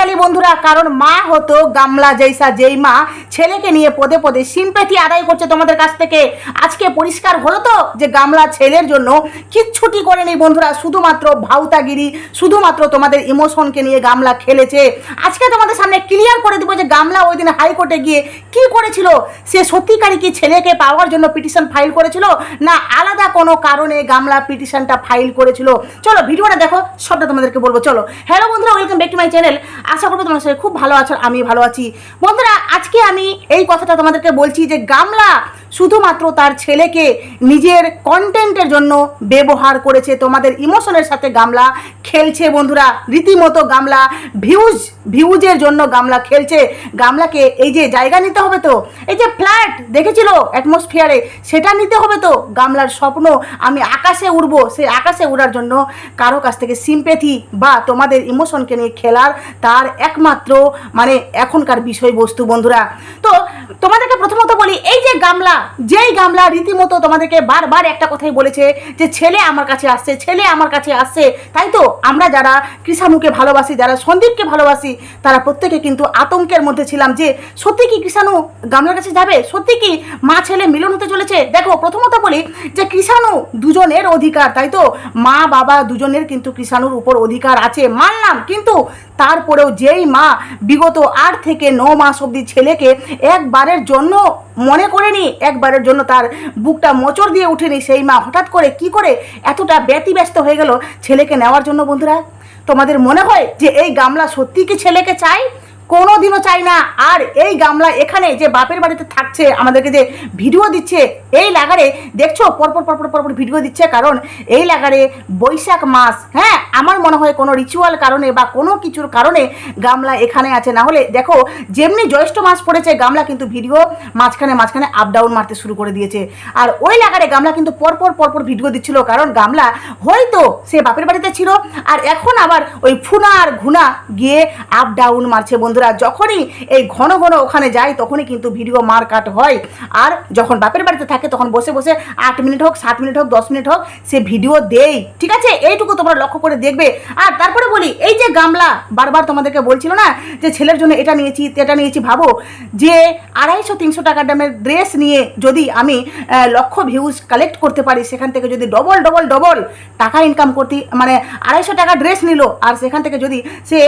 চটকালি বন্ধুরা, কারণ মা হতো গামলা জৈসা, যেই মা ছেলেকে নিয়ে পদে পদে সিম্প্যাথি আদায় করছে তোমাদের কাছ থেকে। আজকে পরিষ্কার হলো তো যে গামলা ছেলের জন্য কিচ্ছুটি করেনি বন্ধুরা, শুধুমাত্র ভাউতাগিরি, শুধুমাত্র তোমাদের ইমোশনকে নিয়ে গামলা খেলেছে। আজকে তোমাদের সামনে ক্লিয়ার করে দেবো যে গামলা ওই দিন হাইকোর্টে গিয়ে কি করেছিল। সে সত্যিকারই কি ছেলেকে পাওয়ার জন্য পিটিশন ফাইল করেছিল, না আলাদা কোনো কারণে গামলা পিটিশনটা ফাইল করেছিল? চলো ভিডিওটা দেখো, সবটা তোমাদেরকে বলবো। চলো, হ্যালো বন্ধুরা, welcome back to my channel. আশা করবো তোমার সাথে খুব ভালো আছো, আমি ভালো আছি। বন্ধুরা, আজকে আমি এই কথাটা তোমাদেরকে বলছি যে গামলা শুধুমাত্র তার ছেলেকে নিজের কন্টেন্টের জন্য ব্যবহার করেছে। তোমাদের ইমোশনের সাথে গামলা খেলছে বন্ধুরা, রীতিমতো গামলা ভিউজের জন্য গামলা খেলছে। গামলাকে এই যে জায়গা নিতে হবে, তো এই যে ফ্ল্যাট দেখেছিল অ্যাটমসফিয়ারে, সেটা নিতে হবে। তো গামলার স্বপ্ন আমি আকাশে উড়বো, সেই আকাশে উড়ার জন্য কারো কাছ থেকে সিম্প্যাথি বা তোমাদের ইমোশনকে নিয়ে খেলার তার একমাত্র মানে এখনকার বিষয়বস্তু বন্ধুরা। তো তোমাদেরকে প্রথমত বলি, এই যে গামলা, যেই গামলা রীতিমতো তোমাদেরকে বারবার একটা কথাই বলেছে যে ছেলে আমার কাছে আসছে, ছেলে আমার কাছে আসছে। তাই তো আমরা যারা কৃষাণুকে ভালোবাসি, যারা সন্দীপকে ভালোবাসি, তারা প্রত্যেকে কিন্তু আতঙ্কের মধ্যে ছিলাম যে সত্যি কি কৃষাণু গামলার কাছে যাবে, সত্যি কি মা ছেলে মিলন হতে চলেছে। দেখো, প্রথমত বলি যে কৃষাণু দুজনের অধিকার, তাই তো মা বাবা দুজনের কিন্তু কৃষাণুর উপর অধিকার আছে, মানলাম। কিন্তু তারপরেও যেই মা বিগত 8 থেকে 9 মাস অবধি ছেলেকে একবারের জন্য মনে করেনি, একবারের জন্য তার বুকটা মোচড় দিয়ে উঠেনি, সেই মা হঠাৎ করে কি করে এতটা ব্যতিব্যস্ত হয়ে গেল ছেলেকে নেওয়ার জন্য বন্ধুরা? তোমাদের মনে হয় যে এই গামলা সত্যি কি ছেলেকে চাই? কোনো দিনও চাই না। আর এই গামলা এখানে যে বাপের বাড়িতে থাকছে, আমাদেরকে যে ভিডিও দিচ্ছে, এই লাগারে দেখছো পরপর পরপর পরপর ভিডিও দিচ্ছে, কারণ এই লাগারে বৈশাখ মাস, হ্যাঁ আমার মনে হয় কোনো রিচুয়াল কারণে বা কোনো কিছুর কারণে গামলা এখানে আছে। না হলে দেখো যেমনি জ্যৈষ্ঠ মাস পড়েছে, গামলা কিন্তু ভিডিও মাঝখানে মাঝখানে আপ ডাউন মারতে শুরু করে দিয়েছে। আর ওই লাগারে গামলা কিন্তু পরপর পরপর ভিডিও দিচ্ছিল, কারণ গামলা হয়তো সে বাপের বাড়িতে ছিল, আর এখন আবার ওই ফুনা আর ঘুনা গিয়ে আপ ডাউন মারছে বন্ধুরা। যখনই এই ঘন ঘন ওখানে যায় তখনই কিন্তু ভিডিও মার কাট হয়। আর যখন বাপের বাড়িতে থাকে তখন বসে বসে 8 মিনিট হোক, 7 মিনিট হোক, 10 মিনিট হোক সে ভিডিও দেয়, ঠিক আছে? এইটুকু তোমরা লক্ষ্য করে দেখবে। আর তারপরে বলি, এই যে গামলা বারবার তোমাদেরকে বলছিল না যে ছেলের জন্য এটা নিয়েছি এটা নিয়েছি, ভাবো যে 250-300 টাকার দামের ড্রেস নিয়ে যদি আমি লক্ষ ভিউজ কালেক্ট করতে পারি, সেখান থেকে যদি ডবল ডবল ডবল টাকা ইনকাম করতে, মানে 250 টাকা ড্রেস নিল, আর সেখান থেকে যদি সে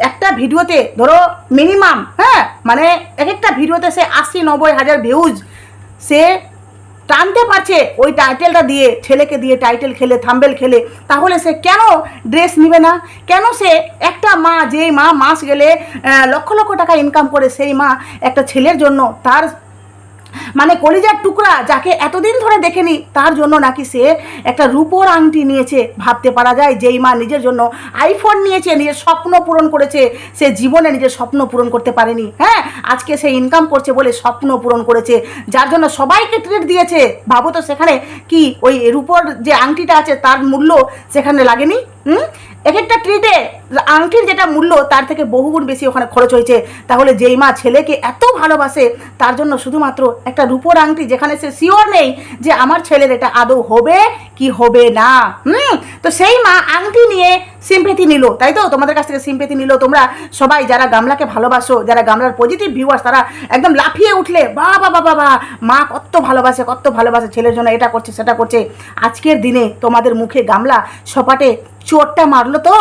একটা ভিডিওতে ধরো মিনিমাম, হ্যাঁ মানে এক একটা ভিডিওতে সে 80-90 হাজার ভিউজ সে টানতে পারছে ওই টাইটেলটা দিয়ে, ছেলেকে দিয়ে টাইটেল খেলে, থাম্বেল খেলে, তাহলে সে কেন ড্রেস নিবে না? কেন সে একটা মা, যেই মা মাস গেলে লক্ষ লক্ষ টাকা ইনকাম করে, সেই মা একটা ছেলের জন্য তার মানে কলিজার টুকরা যাকে এতদিন ধরে দেখেনি, তার জন্য নাকি সে একটা রূপোর আংটি নিয়েছে। ভাবতে পারা যায়, যেই মা নিজের জন্য আইফোন নিয়েছে, নিজের স্বপ্ন পূরণ করেছে, সে জীবনে নিজের স্বপ্ন পূরণ করতে পারেনি। হ্যাঁ, আজকে সে ইনকাম করছে বলে স্বপ্ন পূরণ করেছে, যার জন্য সবাইকে ট্রিট দিয়েছে। ভাবো তো, সেখানে কি ওই রূপোর যে আংটিটা আছে তার মূল্য সেখানে লাগেনি? এক একটা ট্রিটে আংটির যেটা মূল্য তার থেকে বহুগুণ বেশি ওখানে খরচ হয়েছে। তাহলে যেই মা ছেলেকে এত ভালোবাসে, তার জন্য শুধুমাত্র একটা রূপোর আংটি, যেখানে সে শিওর নেই যে আমার ছেলের এটা আদৌ হবে কি হবে না, তো সেই মা আংটি নিয়ে সিম্প্যাথি নিল, তাই তো তোমাদের কাছ থেকে সিম্প্যাথি নিল। তোমরা সবাই যারা গামলাকে ভালোবাসো, যারা গামলার পজিটিভ ভিউয়ার্স, তারা একদম লাফিয়ে উঠলে, বাবা বাবা বা মা কত ভালোবাসে, কত ভালোবাসে ছেলের জন্য, এটা করছে সেটা করছে। আজকের দিনে তোমাদের মুখে গামলা সপাটে চোটটা মারলো তো,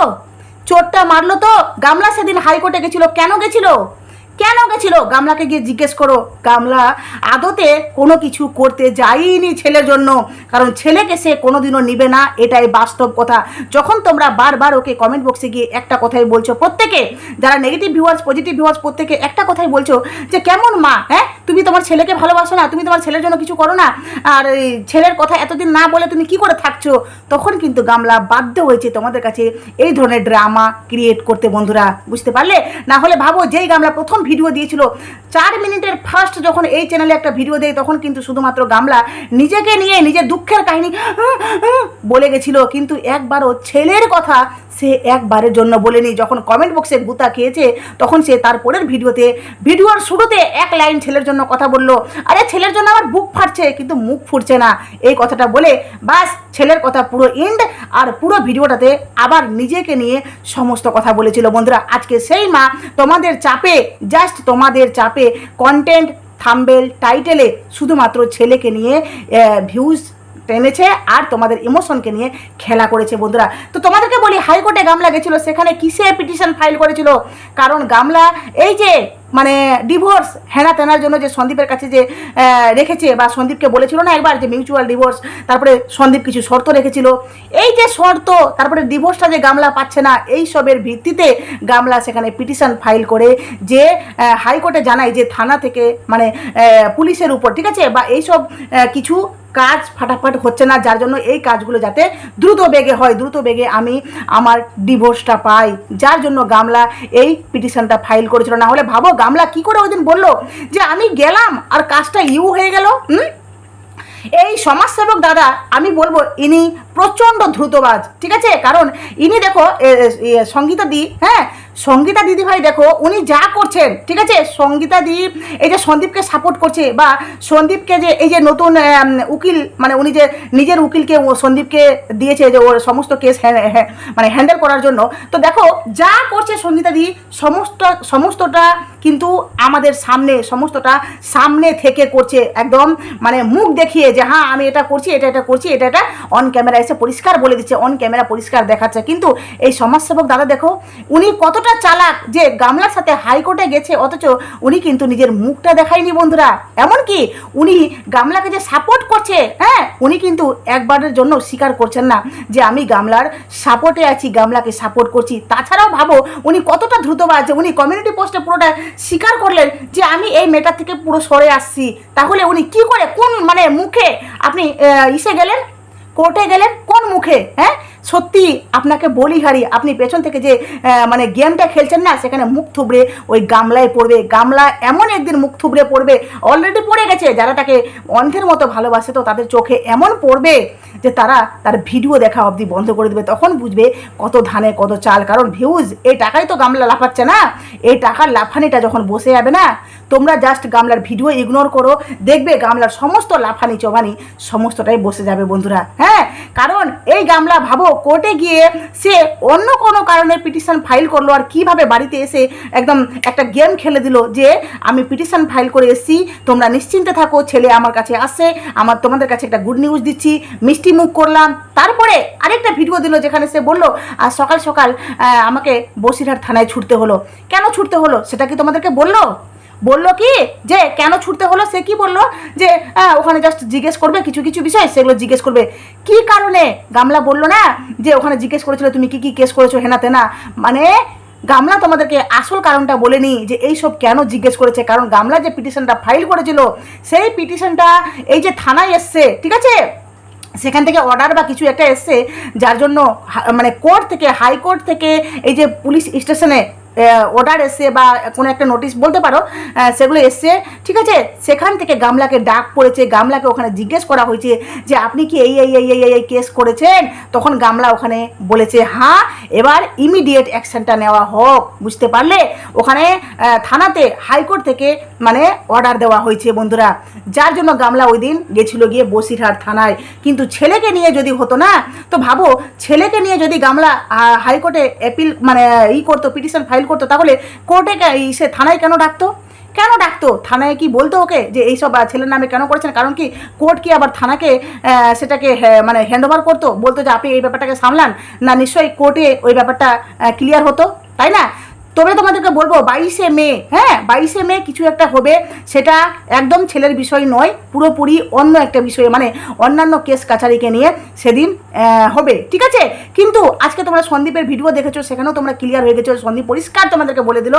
চোটটা মারলো তো। গামলা সেদিন হাইকোর্টে গেছিল, কেন গেছিল? কেন গেছিল? গামলাকে গিয়ে জিজ্ঞেস করো। গামলা আদতে কোনো কিছু করতে যায়নি ছেলের জন্য, কারণ ছেলেকে সে কোনোদিনও নিবে না, এটাই বাস্তব কথা। যখন তোমরা বারবার ওকে কমেন্ট বক্সে গিয়ে একটা কথাই বলছো, প্রত্যেকে যারা নেগেটিভ ভিউয়ার্স, পজিটিভ ভিউয়ার্স, প্রত্যেকে একটা কথাই বলছো যে কেমন মা, হ্যাঁ তুমি তোমার ছেলেকে ভালোবাসো না, তুমি তোমার ছেলের জন্য কিছু করো না, আর ছেলের কথা এতদিন না বলে তুমি কি করে থাকছো? তখন কিন্তু গামলা বাধ্য হয়েছে তোমাদের কাছে এই ধরনের ড্রামা ক্রিয়েট করতে বন্ধুরা, বুঝতে পারলে? না হলে ভাবো, যেই গামলা প্রথম ভিডিও দিয়েছিল। 4 মিনিটের ফার্স্ট যখন এই চ্যানেলে একটা ভিডিও দেয় তখন কিন্তু শুধুমাত্র গামলা নিজেকে নিয়ে নিজের দুঃখের কাহিনী বলে গেছিল, কিন্তু একবারও ছেলের কথা সে একবারের জন্য বলেনি। যখন কমেন্ট বক্সে গুতা খেয়েছে তখন সে তারপরের ভিডিওর শুরুতে এক লাইন ছেলের জন্য কথা বললো, আরে ছেলের জন্য আমার বুক ফাটছে কিন্তু মুখ ফুটছে না, এই কথাটা বলে বাস ছেলের কথা পুরো এন্ড। আর পুরো ভিডিওটাতে আবার নিজেকে নিয়ে সমস্ত কথা বলেছিল। বন্ধুরা, আজকে সেই মা তোমাদের চাপে, জাস্ট তোমাদের চাপে কন্টেন্ট থাম্বনেল টাইটেলে শুধুমাত্র ছেলেকে নিয়ে ভিউজ টেনেছে আর তোমাদের ইমোশনকে নিয়ে খেলা করেছে। বন্ধুরা, তো তোমাদেরকে বলি, হাইকোর্টে গামলা গেছিলো, সেখানে কিসে পিটিশন ফাইল করেছিল? কারণ গামলা এই যে মানে ডিভোর্স হেনা তেনার জন্য যে সন্দীপের কাছে যে রেখেছে, বা সন্দীপকে বলেছিল না একবার যে মিউচুয়াল ডিভোর্স, তারপরে সন্দীপ কিছু শর্ত রেখেছিল, এই যে শর্ত, তারপরে ডিভোর্সটা যে গামলা পাচ্ছে না, এই সবের ভিত্তিতে গামলা সেখানে পিটিশন ফাইল করে যে হাইকোর্টে জানায় যে থানা থেকে মানে পুলিশের উপর, ঠিক আছে, বা এইসব কিছু কাজ ফাটাফাট হচ্ছে না, যার জন্য এই কাজগুলো যাতে দ্রুত বেগে হয়, দ্রুত বেগে আমি আমার ডিভোর্সটা পাই, যার জন্য গামলা এই পিটিশনটা ফাইল করেছিল। না হলে ভাবো গামলা কি করে ওই দিন বললো যে আমি গেলাম আর কাজটা হয়ে গেল। এই সমাজসেবক দাদা আমি বলবো ইনি প্রচণ্ড দ্রুতবাজ, ঠিক আছে, কারণ ইনি দেখো সঙ্গীতা দি, হ্যাঁ সঙ্গীতা দিদি ভাই দেখো উনি যা করছেন, ঠিক আছে, সঙ্গীতা দি এই যে সন্দীপকে সাপোর্ট করছে, বা সন্দীপকে যে এই যে নতুন উকিল মানে উনি যে নিজের উকিলকে সন্দীপকে দিয়েছে যে ওর সমস্ত কেস মানে হ্যান্ডেল করার জন্য, তো দেখো যা করছে সঙ্গীতা দি সমস্তটা কিন্তু আমাদের সমস্তটা সামনে থেকে করছে, একদম মানে মুখ দেখিয়ে যে হ্যাঁ আমি এটা করছি, এটা করছি, এটা অন ক্যামেরা এসে পরিষ্কার বলে দিচ্ছে, অন ক্যামেরা পরিষ্কার দেখাচ্ছে। কিন্তু এই সমাজসেবক দাদা দেখো উনি কতটা চালাক যে গামলার সাথে হাইকোর্টে গেছে, অথচ উনি কিন্তু নিজের মুখটা দেখায়নি। বন্ধুরা, এমনকি উনি গামলাকে যে সাপোর্ট করছে, হ্যাঁ উনি কিন্তু একবারের জন্য স্বীকার করছেন না যে আমি গামলার সাপোর্টে আছি, গামলাকে সাপোর্ট করছি। তাছাড়াও ভাবো উনি কতটা দ্রুতবাজ যে উনি কমিউনিটি পোস্টে পুরোটা স্বীকার করলেন যে আমি এই মেটার থেকে পুরো সরে আসছি। তাহলে উনি কি করে, কোন মানে মুখে আপনি গেলেন, কোর্টে গেলেন, কোন মুখে? হ্যাঁ সত্যি আপনাকে বলি হারি, আপনি পেছন থেকে যে মানে গেমটা খেলছেন না, সেখানে মুখ থুবড়ে ওই গামলায় পড়বে। গামলা এমন একদিন মুখ থুবড়ে পড়বে, অলরেডি পড়ে গেছে, যারা তাকে অন্ধের মতো ভালোবাসে তো তাদের চোখে এমন পড়বে যে তারা তার ভিডিও দেখা অবধি বন্ধ করে দেবে। তখন বুঝবে কত ধানে কত চাল, কারণ ভিউজ এই টাকাই তো গামলা লাফাচ্ছে না। এই টাকার লাফানিটা যখন বসে যাবে না, তোমরা জাস্ট গামলার ভিডিও ইগনোর করো, দেখবে গামলার সমস্ত লাফানি চবানি সমস্তটাই বসে যাবে। বন্ধুরা, হ্যাঁ কারণ এই গামলা ভাবো কোর্টে গিয়ে সে অন্য কোনো কারণে পিটিশন ফাইল করলো, আর কিভাবে বাড়িতে এসে একদম একটা গেম খেলে দিল যে আমি পিটিশন ফাইল করে এসেছি, তোমরা নিশ্চিন্তে থাকো, ছেলে আমার কাছে আসছে, তোমাদের কাছে একটা গুড নিউজ দিচ্ছি, মিষ্টি মুখ করলাম। তারপরে আরেকটা ভিডিও দিল যেখানে সে বললো আর সকাল সকাল আমাকে বসিরহাট থানায় ছুটতে হলো। কেন ছুটতে হলো সেটা কি তোমাদেরকে বললো কি যে কেন ছুটতে হলো? সে কি বললো যে ওখানে জাস্ট জিজ্ঞেস করবে কিছু কিছু বিষয়, সেগুলো জিজ্ঞেস করবে। কি কারণে? গামলা বললো না যে ওখানে জিজ্ঞেস করেছিল তুমি কি কেস করেছো হেনা তেনা, মানে গামলা তোমাদেরকে আসল কারণটা বলেনি যে এইসব কেন জিজ্ঞেস করেছে। কারণ গামলা যে পিটিশনটা ফাইল করেছিল সেই পিটিশনটা এই যে থানায় এসছে, ঠিক আছে, সেখান থেকে অর্ডার বা কিছু একটা এসছে, যার জন্য মানে কোর্ট থেকে হাইকোর্ট থেকে এই যে পুলিশ স্টেশনে অর্ডার এসছে বা কোনো একটা নোটিশ বলতে পারো, সেগুলো এসছে, ঠিক আছে, সেখান থেকে গামলাকে ডাক পড়েছে, গামলাকে ওখানে জিজ্ঞেস করা হয়েছে যে আপনি কি এই কেস করেছেন। তখন গামলা ওখানে বলেছে হ্যাঁ, এবার ইমিডিয়েট অ্যাকশনটা নেওয়া হোক, বুঝতে পারলে? ওখানে থানাতে হাইকোর্ট থেকে মানে অর্ডার দেওয়া হয়েছে। বন্ধুরা, যার জন্য গামলা ওই দিন গেছিলো গিয়ে বসিরহাট থানায়। কিন্তু ছেলেকে নিয়ে যদি হতো না, তো ভাবো ছেলেকে নিয়ে যদি গামলা হাইকোর্টে অ্যাপিল মানে করতো, পিটিশন ফাইল করতো, তাহলে কোর্টে সে থানায় কেন ডাকতো? থানায় কি বলতো ওকে যে এইসব ছেলের নামে কেন করেছেন? কারণ কি কোর্ট কি আবার থানাকে সেটাকে মানে হ্যান্ড ওভার করতো, বলতো যে আপনি এই ব্যাপারটাকে সামলান না? নিশ্চয়ই কোর্টে ওই ব্যাপারটা ক্লিয়ার হতো, তাই না? তবে তোমাদেরকে বলবো 22শে মে, হ্যাঁ 22শে মে কিছু একটা হবে, সেটা একদম ছেলের বিষয় নয়, পুরোপুরি অন্য একটা বিষয়ে, মানে অন্যান্য কেস কাছারিকে নিয়ে সেদিন হবে, ঠিক আছে। কিন্তু আজকে তোমরা সন্দীপের ভিডিও দেখেছো, সেখানেও তোমরা ক্লিয়ার হয়ে গেছো। সন্দীপ পরিষ্কার তোমাদেরকে বলে দিল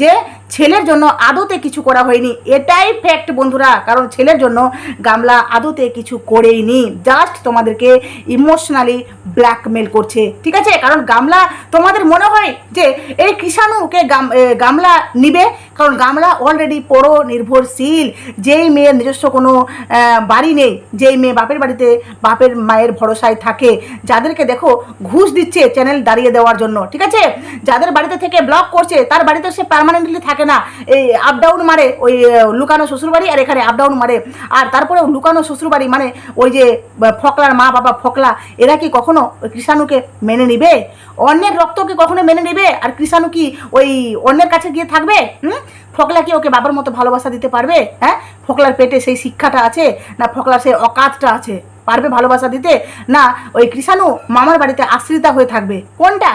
যে ছেলের জন্য আদতে কিছু করা হয়নি, এটাই ফ্যাক্ট বন্ধুরা। কারণ ছেলের জন্য গামলা আদতে কিছু করেইনি, জাস্ট তোমাদেরকে ইমোশনালি ব্ল্যাকমেল করছে, ঠিক আছে। কারণ গামলা তোমাদের মনে হয় যে এই কৃষাণুকে গামলা নিবে, কারণ গামলা অলরেডি পরো নির্ভরশীল। যেই মেয়ের নিজস্ব কোনো বাড়ি নেই, যেই মেয়ে বাপের বাড়িতে বাপের মায়ের ভরসায় থাকে, যাদেরকে দেখো ঘুষ দিচ্ছে চ্যানেল দাঁড়িয়ে দেওয়ার জন্য, ঠিক আছে, যাদের বাড়িতে থেকে ব্লগ করছে তার বাড়িতে সে পার্মানেন্টলি থাকে না, এই আপ ডাউন মারে, ওই লুকানো শ্বশুরবাড়ি আর এখানে আপ ডাউন মারে। আর তারপরেও লুকানো শ্বশুরবাড়ি মানে ওই যে ফকলার মা বাবা ফকলা, এরা কি কখনো ওই কৃষাণুকে মেনে নিবে? অন্যের রক্তকে কখনো মেনে নিবে? আর কৃষাণু কি ওই অন্যের কাছে গিয়ে থাকবে? ফকলা কি ওকে বাবার মতো ভালোবাসা দিতে পারবে? হ্যাঁ, ফকলার পেটে সেই শিক্ষাটা আছে না, ফকলার সেই অকাতটা আছে? পারবে ভালোবাসা দিতে? না ওই কৃষাণু মামার বাড়িতে আশ্রিতা হয়ে থাকবে? কোনটা?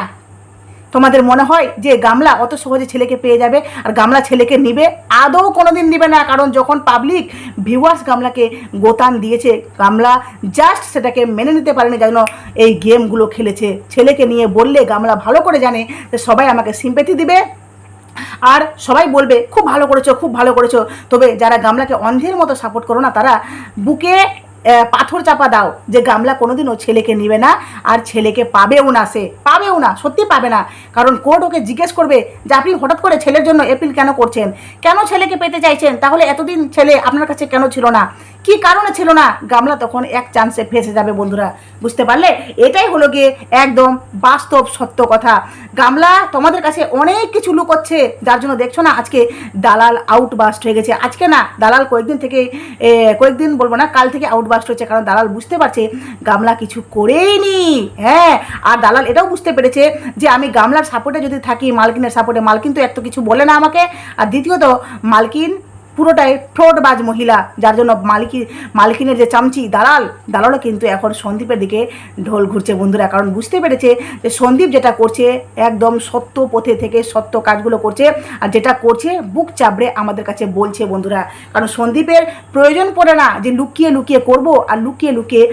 তোমাদের মনে হয় যে গামলা অত সহজে ছেলেকে পেয়ে যাবে আর গামলা ছেলেকে নিবে? আদৌ কোনোদিন নিবে না। কারণ যখন পাবলিক ভিউয়ার্স গামলাকে গোতান দিয়েছে, গামলা জাস্ট সেটাকে মেনে নিতে পারেনি, যেন এই গেমগুলো খেলেছে। ছেলেকে নিয়ে বললে গামলা ভালো করে জানে যে সবাই আমাকে সিম্প্যাথি দিবে আর সবাই বলবে খুব ভালো করেছো, খুব ভালো করেছো। তবে যারা গামলাকে অন্ধের মতো সাপোর্ট করো না, তারা বুকে পাথর চাপা দাও যে গামলা কোনোদিনও ছেলেকে নিবে না আর ছেলেকে পাবেও না, সে পাবেও না, সত্যি পাবে না। কারণ কোর্ট ওকে জিজ্ঞেস করবে যে আপনি হঠাৎ করে ছেলের জন্য এপিল কেন করছেন, কেন ছেলেকে পেতে চাইছেন, তাহলে এতদিন ছেলে আপনার কাছে কেন ছিল না, কি কারণে ছিল না? গামলা তখন এক চান্সে ফেসে যাবে বন্ধুরা, বুঝতে পারলে? এটাই হলো গিয়ে একদম বাস্তব সত্য কথা। গামলা তোমাদের কাছে অনেক কিছু লুকোচ্ছে, যার জন্য দেখছো না আজকে দালাল আউটবাস্ট হয়ে গেছে। আজকে না, দালাল কয়েকদিন থেকে, কয়েকদিন বলবো না, কাল থেকে আউটবাস্ট হচ্ছে। কারণ দালাল বুঝতে পারছে গামলা কিছু করেইনি। হ্যাঁ, আর দালাল এটাও বুঝতে পেরেছে যে আমি গামলার সাপোর্টে যদি থাকি, মালকিনের সাপোর্টে, মালকিন তো এত কিছু বলে না আমাকে। আর দ্বিতীয়ত মালকিন পুরোটাই ফ্রডবাজ মহিলা, যার জন্য মালকিনের যে চামচি দালালও কিন্তু এখন সন্দীপের দিকে ঢোল ঘুরছে বন্ধুরা। কারণ বুঝতে পেরেছে যে সন্দীপ যেটা করছে একদম সত্য পথে থেকে সত্য কাজগুলো করছে, আর যেটা করছে বুক চাপড়ে আমাদের কাছে বলছে বন্ধুরা। কারণ সন্দীপের প্রয়োজন পড়ে না যে লুকিয়ে লুকিয়ে করব আর লুকিয়ে লুকিয়ে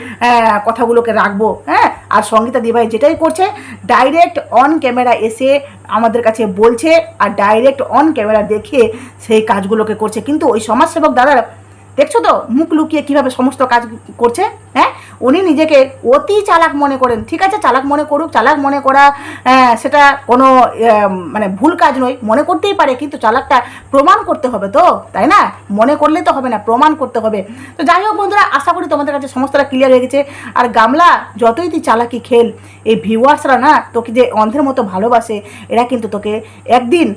কথাগুলোকে রাখবো। হ্যাঁ, আর সঙ্গীতা দিভাই যেটাই করছে ডাইরেক্ট অন ক্যামেরা এসে আমাদের কাছে বলছে আর ডাইরেক্ট অন ক্যামেরা দেখে সেই কাজগুলোকে করছে। কিন্তু ওই সমাজসেবক দাদারা দেখছো তো মুখ লুকিয়ে কীভাবে সমস্ত কাজ করছে। হ্যাঁ, উনি নিজেকে অতি চালাক মনে করেন। ঠিক আছে, চালাক মনে করুক, চালাক মনে করা সেটা কোনো মানে ভুল কাজ নয়, মনে করতেই পারে, কিন্তু চালাকটা প্রমাণ করতে হবে তো, তাই না? মনে করলে তো হবে না, প্রমাণ করতে হবে। তো যাই হোক বন্ধুরা, আশা করি তোমাদের কাছে সমস্তটা ক্লিয়ার হয়ে গেছে। আর গামলা যতই তুই চালাকি খেল, এই ভিউয়ার্সরা না তোকে যে অন্ধের মতো ভালোবাসে, এরা কিন্তু তোকে একদিন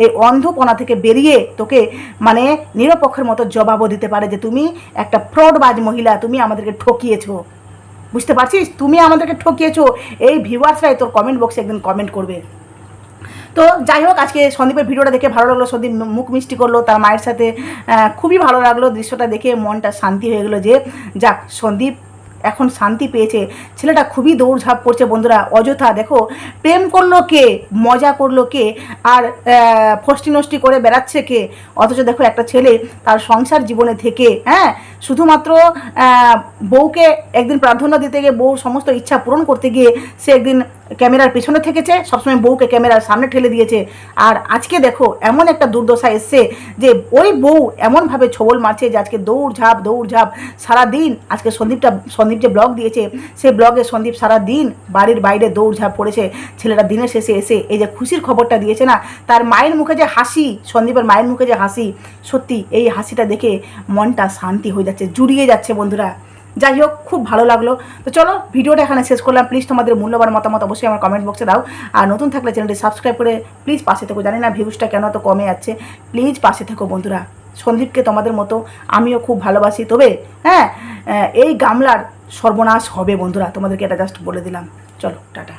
এই অন্ধপনা থেকে বেরিয়ে তোকে মানে নিরপেক্ষের মতো জবাবও দিতে পারে যে তুমি একটা ফ্রডবাজ মহিলা, তুমি আমাদেরকে ঠকিয়েছো। বুঝতে পারছিস? তুমি আমাদেরকে ঠকিয়েছো। এই ভিউয়ার্সরাই তোর কমেন্ট বক্সে একদিন কমেন্ট করবে। তো যাই হোক, আজকে সন্দীপের ভিডিওটা দেখে ভালো লাগলো। সন্দীপ মুখ মিষ্টি করলো তার মায়ের সাথে, খুবই ভালো লাগলো দৃশ্যটা দেখে, মনটা শান্তি হয়ে গেলো যে যাক সন্দীপ এখন শান্তি পেয়েছে। ছেলেটা খুবই দৌড়ঝাঁপ করছে বন্ধুরা, অযথা। দেখো প্রেম করলো কে, মজা করলো কে, আর ফষ্টি নষ্টি করে বেড়াচ্ছে কে? অথচ দেখো একটা ছেলে তার সংসার জীবনে থেকে শুধুমাত্র বউকে একদিন প্রাধান্য দিতে গিয়ে, বউর সমস্ত ইচ্ছা পূরণ করতে গিয়ে সে একদিন ক্যামেরার পেছনে থেকেছে, সবসময় বউকে ক্যামেরার সামনে ঠেলে দিয়েছে। আর আজকে দেখো এমন একটা দুর্দশা এসছে যে ওই বউ এমনভাবে ছোবল মারছে যে আজকে দৌড়ঝাঁপ সারাদিন। আজকে সন্দীপ যে ব্লগ দিয়েছে, সেই ব্লগে সন্দীপ সারাদিন বাড়ির বাইরে দৌড়ঝাঁপ পড়েছে। ছেলেটা দিনের শেষে এসে এই যে খুশির খবরটা দিয়েছে না, তার মায়ের মুখে যে হাসি, সন্দীপের মায়ের মুখে যে হাসি, সত্যি এই হাসিটা দেখে মনটা শান্তি হয়ে যাচ্ছে, জুড়িয়ে যাচ্ছে বন্ধুরা। যাই হোক, খুব ভালো লাগলো। তো চলো ভিডিওটা এখানে শেষ করলাম। প্লিজ তোমাদের মূল্যবান মতামত অবশ্যই আমার কমেন্ট বক্সে দাও। আর নতুন থাকলে চ্যানেলটি সাবস্ক্রাইব করে প্লিজ পাশে থেকো। জানি না ভিউজটা কেন তো কমে যাচ্ছে, প্লিজ পাশে থেকো বন্ধুরা। সন্দীপকে তোমাদের মতো আমিও খুব ভালোবাসি। তবে এই গামলার সর্বনাশ হবে বন্ধুরা, তোমাদেরকে এটা জাস্ট বলে দিলাম। চলো টাটা।